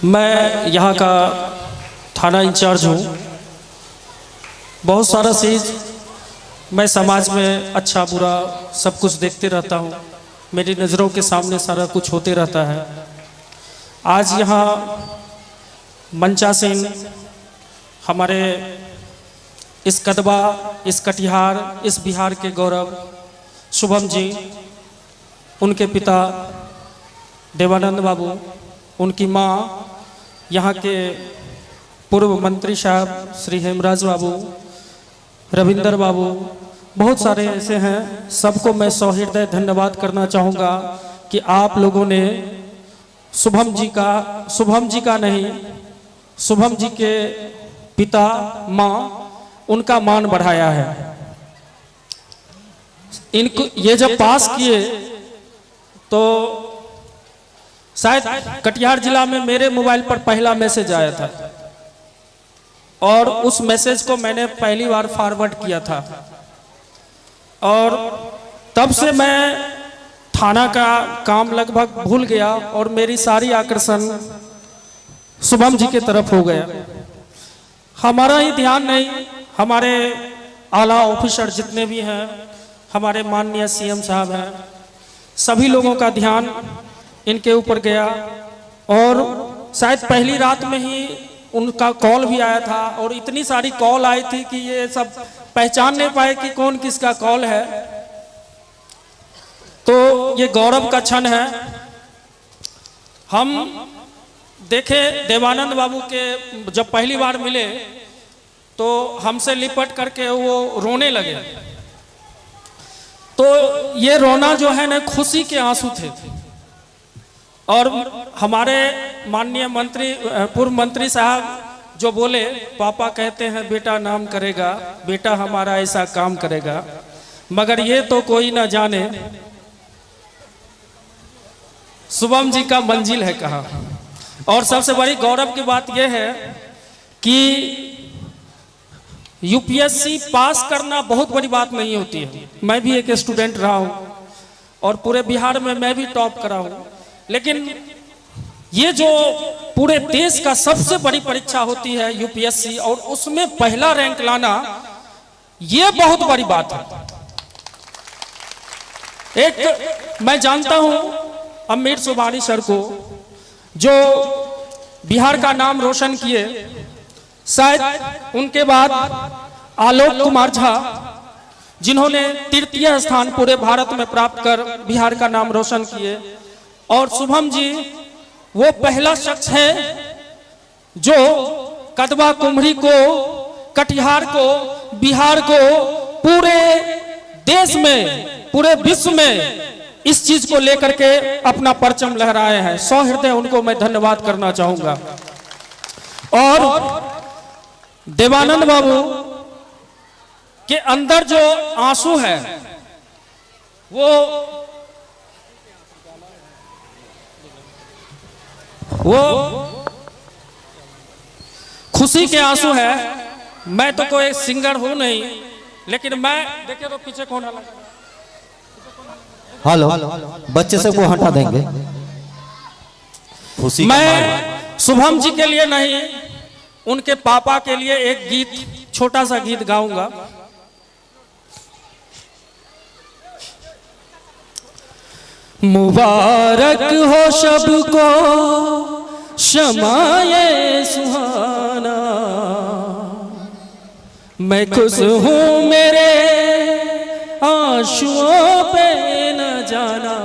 मैं यहाँ का थाना इंचार्ज हूँ। बहुत सारा चीज़ मैं समाज में अच्छा बुरा सब कुछ देखते रहता हूँ। मेरी नज़रों के सामने सारा कुछ होते रहता है। आज यहाँ मंचासीन हमारे इस कदवा, इस कटिहार, इस बिहार के गौरव शुभम जी, उनके पिता देवानंद बाबू, उनकी माँ, यहाँ के पूर्व मंत्री साहब श्री हेमराज बाबू, रविंदर बाबू, बहुत सारे ऐसे हैं। सबको मैं सहृदय धन्यवाद करना चाहूँगा कि आप लोगों ने शुभम जी के पिता, माँ, उनका मान बढ़ाया है। इनको ये जब पास किए तो शायद कटिहार जिला में मेरे मोबाइल पर पहला मैसेज आया था और उस मैसेज को मैंने पहली बार फॉरवर्ड किया था और तब से मैं थाना का काम लगभग भूल गया और मेरी सारी आकर्षण शुभम जी की तरफ हो गया। हमारा ही ध्यान नहीं, हमारे आला ऑफिसर जितने भी हैं, हमारे माननीय सीएम साहब हैं, सभी लोगों का ध्यान इनके ऊपर गया और शायद पहली रात में ही उनका कॉल भी आया था और इतनी सारी कॉल आई थी कि ये सब पहचान नहीं पाए कि कौन किसका कॉल है। तो ये गौरव का क्षण है। हम देखे देवानंद बाबू के जब पहली बार मिले तो हमसे लिपट करके वो रोने लगे। तो ये रोना जो है ना, खुशी के आंसू थे। और हमारे माननीय मंत्री, पूर्व मंत्री साहब जो बोले, पापा कहते हैं बेटा नाम करेगा, बेटा हमारा ऐसा काम करेगा, मगर ये तो कोई ना जाने शुभम जी का मंजिल है कहाँ। और सबसे बड़ी गौरव की बात यह है कि यूपीएससी पास करना बहुत बड़ी बात नहीं होती है। मैं भी एक स्टूडेंट रहा हूँ और पूरे बिहार में मैं भी टॉप करा हूँ, लेकिन ये जो पूरे देश का सबसे बड़ी परीक्षा होती है यूपीएससी, और उसमें पहला रैंक लाना, ये बहुत बड़ी बात है। एक मैं जानता हूँ अमीर सुबानी सर को, जो बिहार का नाम रोशन किए। शायद उनके बाद आलोक कुमार झा, जिन्होंने तृतीय स्थान पूरे भारत में प्राप्त कर बिहार का नाम रोशन किए, और शुभम जी वो पहला शख्स है जो कदवा, कुम्हरी को, कटिहार को, बिहार को पूरे देश में, पूरे विश्व में इस चीज को लेकर के अपना परचम लहराए हैं। सहृदय उनको मैं धन्यवाद करना चाहूंगा। और देवानंद बाबू के अंदर जो आंसू है वो खुशी के आंसू है। मैं तो कोई सिंगर हूं नहीं, लेकिन मैं देखिए तो पीछे कौन है। हेलो, बच्चे से को हटा देंगे। खुशी मैं शुभम जी के लिए नहीं, उनके पापा के लिए एक गीत, छोटा सा गीत गाऊंगा। मुबारक हो सबको शमाए सुहाना, मैं खुश हूँ मेरे आंसुओं पे न जाना,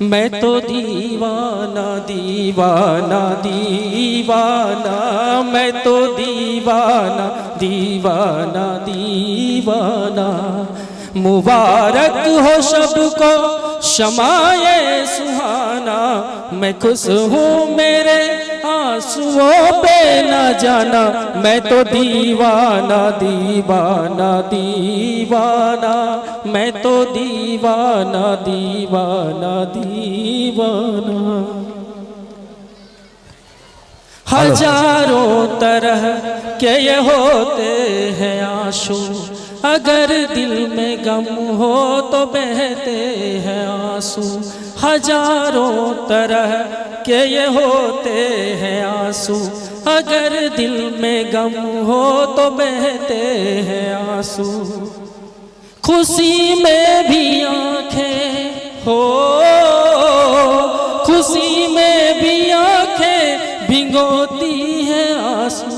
मैं तो दीवाना दीवाना दीवाना, मैं तो दीवाना दीवाना दीवाना। मुबारक हो सबको शमाए सुहाना, मैं खुश हूँ मेरे आंसुओं पे न जाना, मैं तो दीवाना दीवाना दीवाना, मैं तो दीवाना दीवाना दीवाना। हजारों तरह के ये होते हैं आंसू, अगर दिल में गम हो तो बहते हैं आंसू। हजारों तरह के ये होते हैं आंसू, अगर दिल में गम हो तो बहते हैं आंसू। खुशी में भी आंखें हो, खुशी में भी आंखें भिगोती हैं आंसू।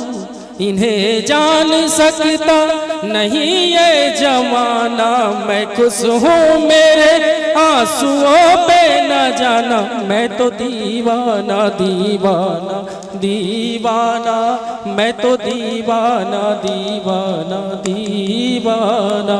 इन्हें जान सकता नहीं ये जमाना, मैं खुश हूँ मेरे आंसुओं पे न जाना। मैं तो दीवाना दीवाना दीवाना, मैं तो दीवाना दीवाना दीवाना।